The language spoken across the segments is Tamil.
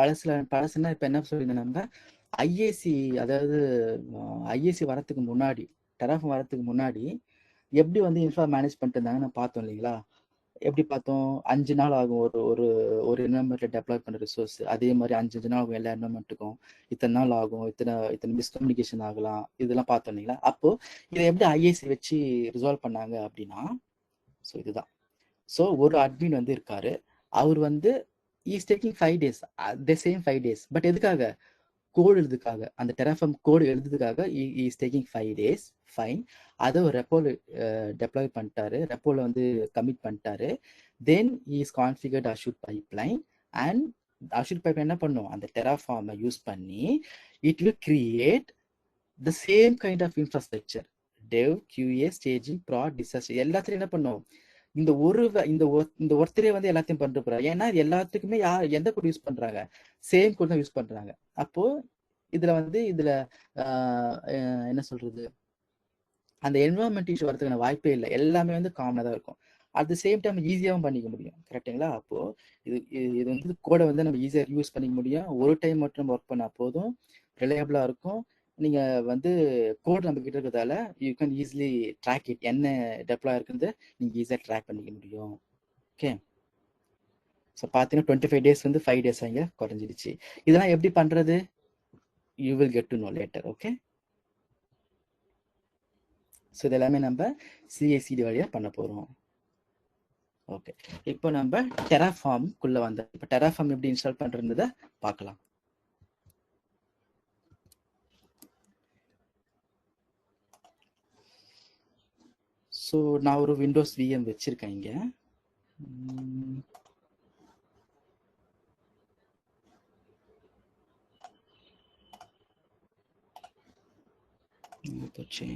பழசுனா இப்போ என்ன சொல்லியிருந்தோம் நம்ம ஐஏசி, அதாவது ஐஏசி வரத்துக்கு முன்னாடி, டெராஃபார்ம் வரத்துக்கு முன்னாடி எப்படி வந்து இன்ஃப்ரா மேனேஜ் பண்ணிட்டு இருந்தாங்கன்னு பார்த்தோம் இல்லைங்களா? எப்படி பார்த்தோம்? 5 நாள் ஆகும் ஒரு ஒரு ஒரு என்வரான்மெண்ட்ல டெப்ளாய் பண்ண ரிசோர்ஸ். அதே மாதிரி 5 நாள் ஆகும் எல்லா என்வரான்மெண்ட்டுக்கும். இத்தனை நாள் ஆகும், இத்தனை மிஸ்கம்யூனிகேஷன் ஆகலாம், இதெல்லாம் பார்த்தோம் இல்லைங்களா? அப்போ இதை எப்படி ஐஏசி வச்சு ரிசால்வ் பண்ணாங்க அப்படின்னா, ஸோ இதுதான். ஸோ ஒரு அட்மின் வந்து இருக்காரு. அவர் வந்து is taking 5 days, the same 5 days. But எதுக்காக? கோடு எழுதுக்காக, அந்த டெராஃபார்ம் கோடு எழுதுறதுக்காக இஸ் டேக்கிங் 5 days, ஃபைன். அதை ஒரு ரெப்போல டெப்ளாய் பண்ணிட்டாரு, ரெப்போல வந்து கமிட் பண்ணிட்டாரு. Then is configured Azure pipeline. And Azure pipeline என்ன பண்ணும்? அந்த டெராஃபார்மை யூஸ் பண்ணி it will create the same kind of infrastructure. Dev, QA, staging, prod, disaster எல்லாத்துலையும் என்ன பண்ணும்? இந்த ஒருத்தரே வந்து எல்லாத்தையும் பண்ணிட்டு போறாரு. ஏன்னா இது எல்லாத்துக்குமே எந்த கோட் யூஸ் பண்றாங்க? சேம் கோட் தான் யூஸ் பண்றாங்க. அப்போ இதுல வந்து என்ன சொல்றது, அந்த என்வரான்மெண்ட் இஷ்யூ வரதுக்கான வாய்ப்பே இல்லை. எல்லாமே வந்து காமனாக தான் இருக்கும். அட் த சேம் டைம் ஈஸியாகவும் பண்ணிக்க முடியும். கரெக்டுங்களா? அப்போ இது வந்து கோடை வந்து நம்ம ஈஸியாக யூஸ் பண்ணிக்க முடியும். ஒரு டைம் மட்டும் நம்ம ஒர்க் பண்ணால் போதும், ரிலையபிளாக இருக்கும். நீங்க வந்து கோட் நம்ம கிட்ட இருக்கிறதால you can easily track it. என்ன டெப்ளாய் இருக்குது நீங்க ஈஸியாக ட்ராக் பண்ணிக்க முடியும். ஓகே, ஸோ பார்த்தீங்கன்னா 25 days வந்து 5 days இங்கே குறைஞ்சிடுச்சு. இதெல்லாம் எப்படி பண்றது? You will get to know later. Okay, so இது எல்லாமே நம்ம சிஐசிடி வழியாக பண்ண போகிறோம். ஓகே, இப்போ நம்ம டெராஃபார்ம்குள்ள வந்த இப்போ டெராஃபார்ம் எப்படி இன்ஸ்டால் பண்றதுன்றத பார்க்கலாம். ஸோ நான் ஒரு விண்டோஸ் விஎம் வச்சிருக்கேன் இங்க. போச்சு.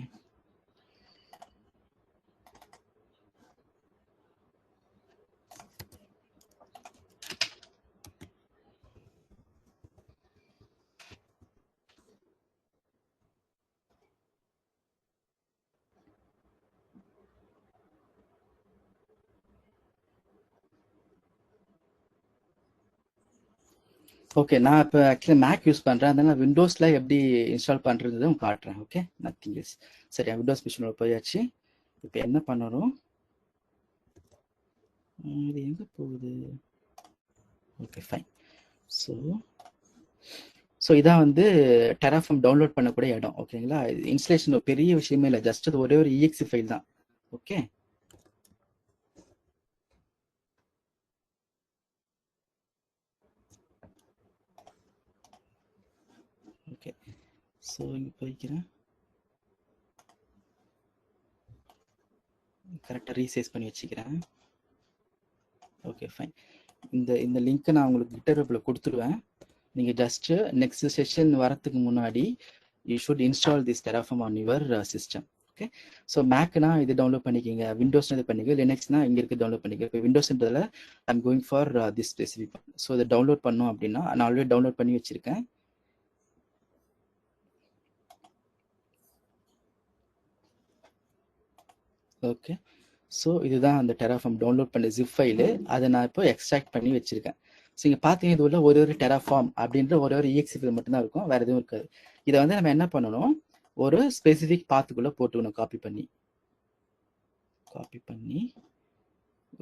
ஓகே, நான் இப்போ ஆக்சுவலி மேக் யூஸ் பண்ணுறேன், அதனால விண்டோஸில் எப்படி இன்ஸ்டால் பண்ணுறது காட்டுறேன். Okay, nothing is. சரி, விண்டோஸ் மிஷினோட போயாச்சு. இப்போ என்ன பண்ணணும்? இது எங்கே போகுது? Okay, fine. ஸோ இதான் வந்து டெராஃபார்ம் டவுன்லோட் பண்ணக்கூடிய இடம். ஓகேங்களா? இன்ஸ்டலேஷன் ஒரு பெரிய விஷயமே இல்லை, ஜஸ்ட் அது ஒரே ஒரு EXE ஃபைல் தான். Okay, okay. ஸோ இங்கே போய்க்கிறேன், கரெக்டாக ரீசைஸ் பண்ணி வச்சுக்கிறேன். Okay, fine. இந்த லிங்க்கை நான் உங்களுக்கு கிட்டர்ஹப்பில் கொடுத்துருவேன். நீங்கள் ஜஸ்ட்டு நெக்ஸ்ட் செஷன் வரத்துக்கு முன்னாடி you should install this terraform on your system. Okay, so மேக்னா இது டவுன்லோட் பண்ணிக்கிங்க, விண்டோஸ்னா இது பண்ணிக்க, லினக்ஸ்னா இங்கே இருக்க டவுன்லோட் பண்ணிக்க. இப்போ விண்டோஸ்ன்றதுல I'm going for this specific. So இதை டவுன்லோட் பண்ணோம் அப்படின்னா நான் ஆல்ரெடி டவுன்லோட் பண்ணி வச்சுருக்கேன். ஓகே, ஸோ இதுதான் அந்த டெராஃபார்ம் டவுன்லோட் பண்ண ஜிப் ஃபைலு. அதை நான் இப்போ எக்ஸ்ட்ராக்ட் பண்ணி வச்சுருக்கேன். ஸோ இங்கே பார்த்தீங்கன்னா இது உள்ள ஒரு டெராஃபார்ம் அப்படின்ற ஒரு EXE ஃபைல் மட்டும்தான் இருக்கும், வேறு எதுவும் இருக்காது. இதை வந்து நம்ம என்ன பண்ணணும்? ஒரு ஸ்பெசிஃபிக் பாத்துக்குள்ளே போட்டுக்கணும். காப்பி பண்ணி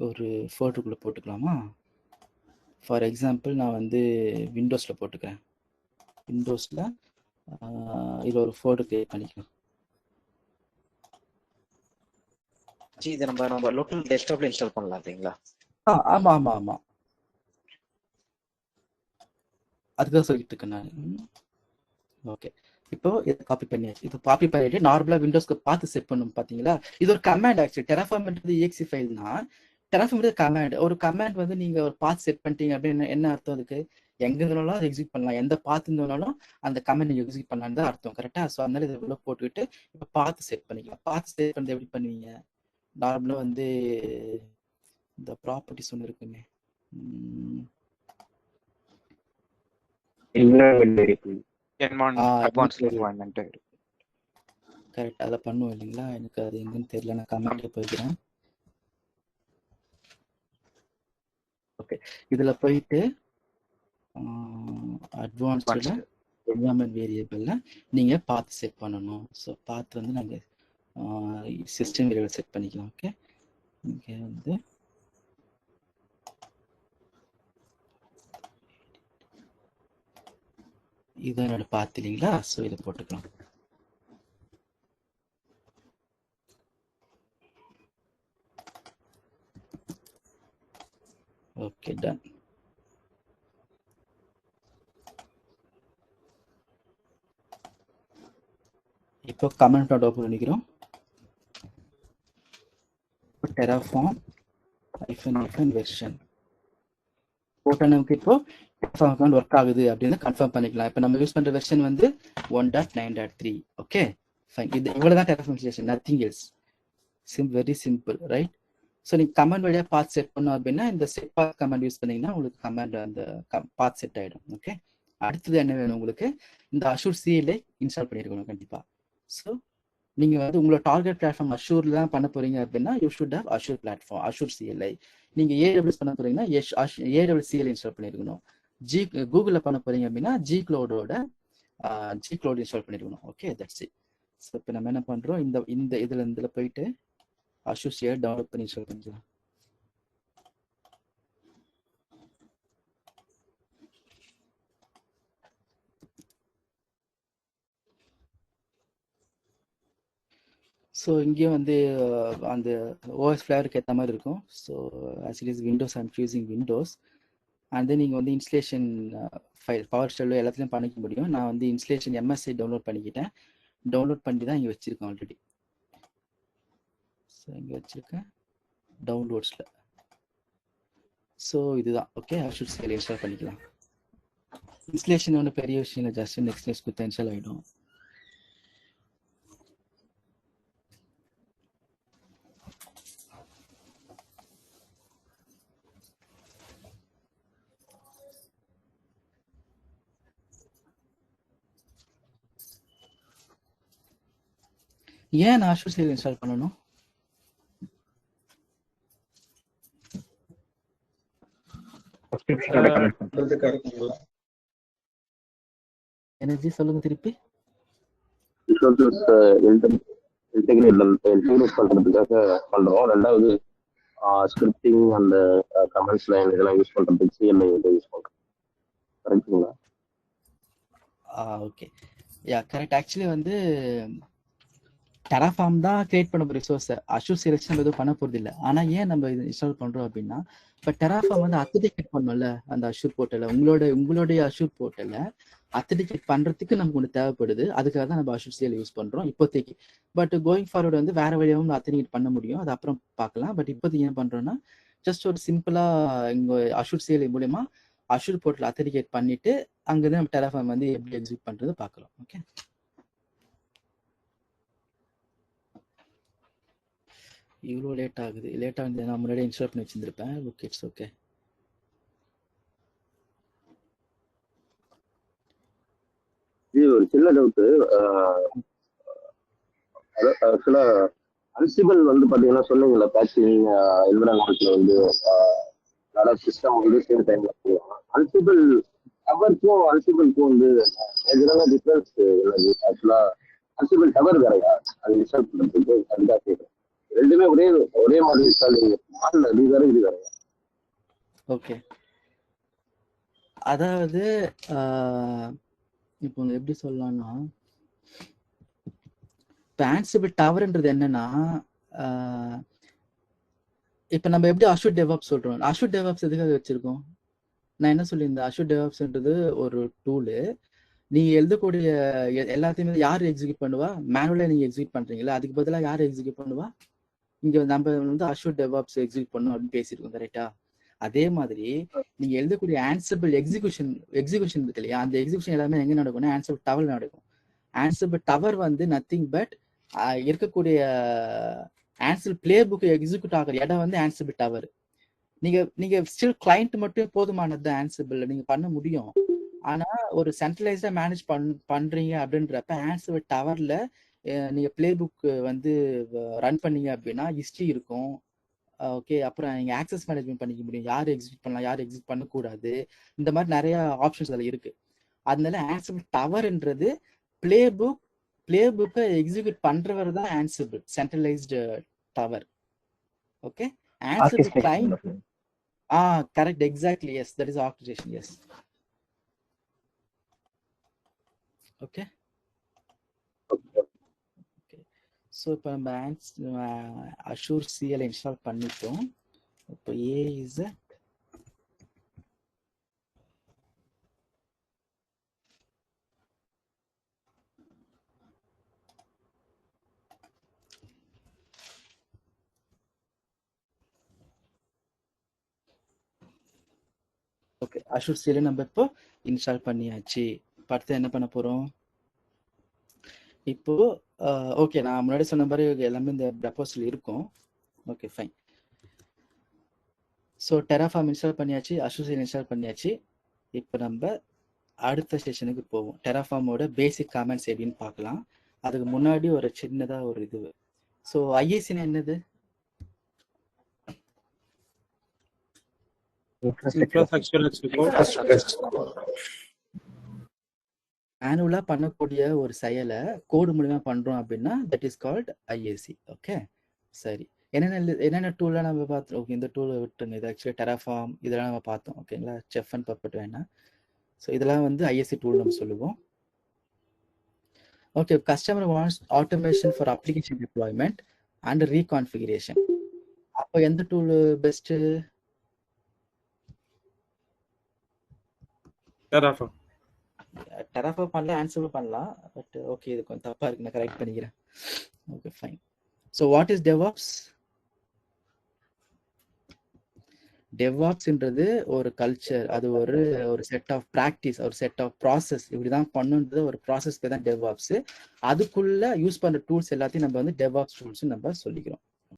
ஒரு ஃபோல்டருக்குள்ளே போட்டுக்கலாமா? ஃபார் எக்ஸாம்பிள் நான் வந்து விண்டோஸில் போட்டுக்கிறேன். விண்டோஸில் இதில் ஒரு ஃபோல்டர் கிரியேட் பண்ணிக்கலாம். இதை நம்ம லோக்கல் டெஸ்க்டாப்ல இன்ஸ்டால் பண்ணலாம் இல்லைங்களா? ஆமாம், அதுதான் சொல்லிட்டு இருக்கேன் நான். ஓகே, இப்போ இதை காப்பி பண்ணியாச்சு. இப்போ காப்பி பண்ணிட்டு நார்மலாக விண்டோஸ்க்கு பார்த்து செட் பண்ணும். பார்த்தீங்களா? இது ஒரு கமாண்ட். ஆக்சுவலி டெராஃபார்ம்ன்றது EXE ஃபைல்னா, டெராஃபார்ம் கமாண்ட். ஒரு கமாண்ட் வந்து நீங்கள் ஒரு பாத் செட் பண்ணிட்டீங்க அப்படின்னு என்ன அர்த்தம்? அதுக்கு எங்கே இருந்தாலும் அதை எக்ஸிக்யூட் பண்ணலாம், எந்த பாத்து இருந்தாலும் அந்த கமெண்ட் நீங்கள் எக்ஸிக்யூட் பண்ணலான்னு தான் அர்த்தம். கரெக்டாக? ஸோ அதனால இதை உள்ள போட்டுக்கிட்டு இப்போ பார்த்து செட் பண்ணிக்கலாம். பார்த்து செட் பண்ணுறது எப்படி பண்ணுவீங்க? நார்மலாக வந்து இந்த ப்ராப்பர்ட்டிஸ் ஒன்று இருக்குமே, கரெக்ட், அதை பண்ணுவோம் இல்லைங்களா? எனக்கு அது எங்கன்னு தெரியல, நான் கமெண்ட்ல போய்க்கிறேன். ஓகே, இதில் போயிட்டு அட்வான்ஸ்டில் என்விரான்மெண்ட் வேரியபிளில் நீங்கள் பாத் செட் பண்ணணும். ஸோ பாத் வந்து நாங்கள் சிஸ்டம் வேரியபிள் செட் பண்ணிக்கலாம். ஓகே, இங்கே வந்து இது என்னோட பாத் இல்லைங்களா? ஸோ இதை போட்டுக்கலாம். Okay, done. இப்போ கமெண்ட் ஓப்பன் பண்ணிக்கிறோம். டெராஃபார்ம் வெர்ஷன் போட்ட நமக்கு இப்போ டெராஃபார்ம் அக்கௌண்ட் ஒர்க் ஆகுது அப்படின்னு கன்ஃபார்ம் பண்ணிக்கலாம். இப்போ நம்ம யூஸ் பண்ற வெர்ஷன் வந்து 1.9.3. Okay, fine. இது இவ்வளவுதான் terraform installation, nothing else. Very simple, right? So நீங்கள் கமெண்ட் வழியாக பாத் செட் பண்ணோம் அப்படின்னா இந்த செட் பாத் கமெண்ட் யூஸ் பண்ணீங்கன்னா உங்களுக்கு கமெண்ட் அந்த பாத் செட் ஆகிடும். ஓகே, அடுத்தது என்ன வேணும் உங்களுக்கு? இந்த அஷூர் சிஎல்ஐ இன்ஸ்டால் பண்ணியிருக்கணும் கண்டிப்பாக. ஸோ நீங்கள் வந்து உங்களோட டார்கெட் பிளாட்ஃபார்ம் அஷூரில் தான் பண்ண போறீங்க அப்படின்னா you should have Azure platform, Azure CLI. நீங்கள் ஏடபிள்யூஎஸ் பண்ண போறீங்கன்னா ஏடபிள்யூ சிஎல்ஐ இன்ஸ்டால் பண்ணியிருக்கணும். கூகுளில் பண்ண போறீங்க அப்படின்னா ஜி கிளவுட் இன்ஸ்டால் பண்ணியிருக்கணும். Okay, that's it. ஸோ இப்போ நம்ம என்ன பண்ணுறோம், இந்த இதில் போயிட்டு அஷூர் சிஎல்ஐ டவுன்லோட் பண்ணி இன்ஸ்டால் பண்ணிக்கலாம். ஸோ இங்கேயும் வந்து அந்த ஓஎஸ் ஃப்ளேவருக்கு ஏற்ற மாதிரி இருக்கும். So as it is Windows, I'm choosing Windows. And then நீங்கள் வந்து இன்ஸ்டலேஷன் ஃபைல் பவர் ஷெல்லோ எல்லாத்துலையும் பண்ணிக்க முடியும். நான் வந்து இன்ஸ்டலேஷன் எம்எஸ்ஐ டவுன்லோட் பண்ணிக்கிட்டேன். டவுன்லோட் பண்ணி தான் இங்கே வச்சுருக்கேன் ஆல்ரெடி. ஸோ இங்கே வச்சுருக்கேன் டவுன்லோட்ஸில். ஸோ இதுதான். ஓகே, அஷூர் சிஎல்ஐ இன்ஸ்டால் பண்ணிக்கலாம். இன்ஸ்டலேஷன் ஒன்று பெரிய விஷயம் இல்லை, ஜஸ்ட் நெக்ஸ்ட் கொடுத்தா இன்ஸ்டால் ஆகிடும். ஏன் நான் அஷூர் சிஎல்ஐ இன்ஸ்டால் பண்ணணும்? எனர்ஜி சொல்லுங்க திருப்பி. இன்டெகிரேட் பண்றதுக்காக பண்றோம். ரெண்டாவது ஸ்கிரிப்டிங் அந்த கமெண்ட்ஸ் லைன் இதெல்லாம் யூஸ் பண்றதுக்கு சிஎல்ஐ யூஸ் பண்றோம். கரெக்ட்டுங்களா? Okay, yeah correct. ஆக்சுவலி வந்து டெராஃபார்ம் தான் கிரியேட் பண்ண போகிற ரிசோர்ஸை, அஷூர் சிஎல்ஐ நம்ம எதுவும் பண்ண போகிறது இல்லை. ஆனால் ஏன் நம்ம இது இன்ஸ்டால் பண்ணுறோம் அப்படின்னா, இப்போ டெராஃபார்ம் வந்து அத்தன்டிகேட் பண்ணோம்ல அந்த அஷூர் போர்ட்டலில், உங்களுடைய அஷூர் போர்ட்டலில் அத்தன்டிகேட் பண்ணுறதுக்கு நமக்கு ஒன்று தேவைப்படுது. அதுக்காக தான் நம்ம அஷூர் சிஎல்ஐ யூஸ் பண்ணுறோம் இப்போதைக்கு. பட் கோயிங் ஃபார்வர்டு வந்து வேறு வழியாகவும் அத்தன்டிகேட் பண்ண முடியும், அது அப்புறம் பார்க்கலாம். பட் இப்போதைக்கு என்ன பண்ணுறோன்னா, ஜஸ்ட் ஒரு சிம்பிளாக இங்கே அஷூர் சிஎல்ஐ மூலமா அஷூர் போர்ட்டல் அத்தன்டிகேட் பண்ணிவிட்டு அங்கேருந்து நம்ம டெராஃபார்ம் வந்து எப்படி எக்ஸிக்யூட் பண்ணுறது பார்க்கலாம். ஓகே, இவ்வளோ லேட் ஆகுது. நான் முன்னாடியே இன்ஸ்டால் பண்ணி வச்சிருந்திருப்பேன். Okay, it's okay. இது ஒரு சின்ன டவுட்டு. ஆக்சுவலா அன்சிபிள் வந்து பாத்தீங்கன்னா சொன்னீங்கல்ல, பேட்சிங் என்விரான்மெண்ட்ல வந்து நிறைய சிஸ்டம் வந்து சேம் டைம்ல போகலாம். அன்சிபிள் டவருக்கும் அன்சிபிளுக்கும் வந்து எதுனா டிஃபரன்ஸ் என்னது? ஆக்சுவலா அன்சிபிள் டவர் வேறையா அது இன்ஸ்டால் பண்றதுக்கு? அதுதான் கேட்குறேன். ரெண்டுமே ஒரே மாதிரி இன்ஸ்டால் மாடல் அது வேற இது வேறையா? ஓகே, அதாவது இப்போ எப்படி சொல்லலாம்னா, இப்போ ஆன்சிபிள் டவர்ன்றது என்னன்னா, இப்போ நம்ம எப்படி அஷூர் டெவாப்ஸ் சொல்றோம், அஷூர் டெவாப்ஸ் எதுக்காக வச்சிருக்கோம்? நான் என்ன சொல்லியிருந்தேன், அஷூர் டெவாப்ஸ்ன்றது ஒரு டூலு. நீங்க எழுதக்கூடிய எல்லாத்தையுமே யார் எக்ஸிக்யூட் பண்ணுவா? மேனுவலா நீங்க எக்ஸிக்யூட் பண்றீங்களா, அதுக்கு பதிலாக யார் எக்ஸிக்யூட் பண்ணுவா? இங்க நம்ம வந்து அஷூர் டெவாப்ஸ் எக்ஸிக்யூட் பண்ணணும் அப்படின்னு பேசியிருக்கோம், கரெக்டா? அதே மாதிரி நீங்க எழுதக்கூடிய ஆன்சிபிள் எக்ஸிகியூஷன் இருக்கு இல்லையா, அந்த எக்ஸிகியூஷன் எல்லாமே எங்க நடக்கும்னா ஆன்சிபிள் டவர் நடக்கும். ஆன்சிபிள் டவர் வந்து நத்திங் பட் இருக்கக்கூடிய ஆன்சிபிள் பிளே புக் எக்ஸிக்யூட் ஆகிற இடம் வந்து ஆன்சிபிள் டவர். நீங்க ஸ்டில் கிளைண்ட் மட்டும் போதுமானது ஆன்சிபிள் நீங்க பண்ண முடியும். ஆனா ஒரு சென்ட்ரலைஸ்டா மேனேஜ் பண்றீங்க அப்படின்றப்ப ஆன்சிபிள் டவர்ல நீங்க பிளே புக் வந்து ரன் பண்ணீங்க அப்படின்னா ஹிஸ்டரி இருக்கும், ஓகே. அப்புறம் நீங்க ஆக்சஸ் மேனேஜ்மெண்ட் பண்ணிக்க முடியும். யார் எக்ஸிக்யூட் பண்ணலாம், யார் எக்ஸிக்யூட் பண்ணக்கூடாது. இந்த மாதிரி நிறைய ஆப்ஷன்ஸ் அதில் இருக்கு. அதனால ஆன்சிபிள் டவர்ன்றது பிளே புக்கை எக்ஸிக்யூட் பண்றவர் தான் Ansible centralised tower. Okay. Ansible client correct, exactly, yes, that is organisation, yes. Okay. So இப்போ நம்ம அஷூர் சிஎல் இன்ஸ்டால் பண்ணிட்டோம். இப்போ ஏஇஸ் ஓகே. அஷூர் சிஎல் நம்ம இப்போ இன்ஸ்டால் பண்ணியாச்சு. அடுத்து என்ன பண்ண போறோம் இப்போ? ஓகே, நான் முன்னாடி சொன்ன மாதிரி எல்லாமே இந்த ப்ரப்போசல் இருக்கும். Okay, fine. So terraform install பண்ணியாச்சு, அஷூர் சிஎல் இன்ஸ்டால் பண்ணியாச்சு. இப்போ நம்ம அடுத்த செஷனுக்கு போவோம். டெராஃபார்மோட பேசிக் காமெண்ட்ஸ் எப்படின்னு பார்க்கலாம். அதுக்கு முன்னாடி ஒரு சின்னதாக ஒரு இது. ஸோ ஐஏசினா என்னது? மேனுவலா பண்ணக்கூடிய ஒரு செயலை கோடு மூலமா பண்றோம் அப்படின்னா that is called IAC. Okay, சரி. என்னென்ன டூல்லாம் நம்ம பார்த்தோம். ஓகே, இந்த டூலை விட்டுருங்க. இது ஆக்சுவலி டெராஃபார்ம் இதெல்லாம் நம்ம பார்த்தோம். ஓகேங்களா, செஃப் அண்ட் பப்பட் வேணாம். ஸோ இதெல்லாம் வந்து ஐஏசி டூல் நம்ம சொல்லுவோம். Okay, customer wants automation for application deployment and reconfiguration. அப்போ எந்த டூல் பெஸ்ட்? டெராஃபார்ம் பண்ணலாம், ஆன்சிபிள் பண்ணலாம். பட் ஓகே, இது கொஞ்சம் தப்பா இருக்கு, நான் கரெக்ட் பண்ணிக்கிறேன். Okay, fine. So what is DevOps? டெவாப்ஸ்ன்றது ஒரு கல்ச்சர், அது ஒரு செட் ஆஃப் ப்ராக்டிஸ், ஒரு செட் ஆஃப் ப்ராசஸ். இப்படிதான் பண்ணுன்றது ஒரு ப்ராசஸ் தான் டெவாப்ஸ். அதுக்குள்ள யூஸ் பண்ற டூல்ஸ் எல்லாத்தையும் நம்ம வந்து டெவாப்ஸ் டூல்ஸ் நம்ம சொல்லிக்கிறோம்.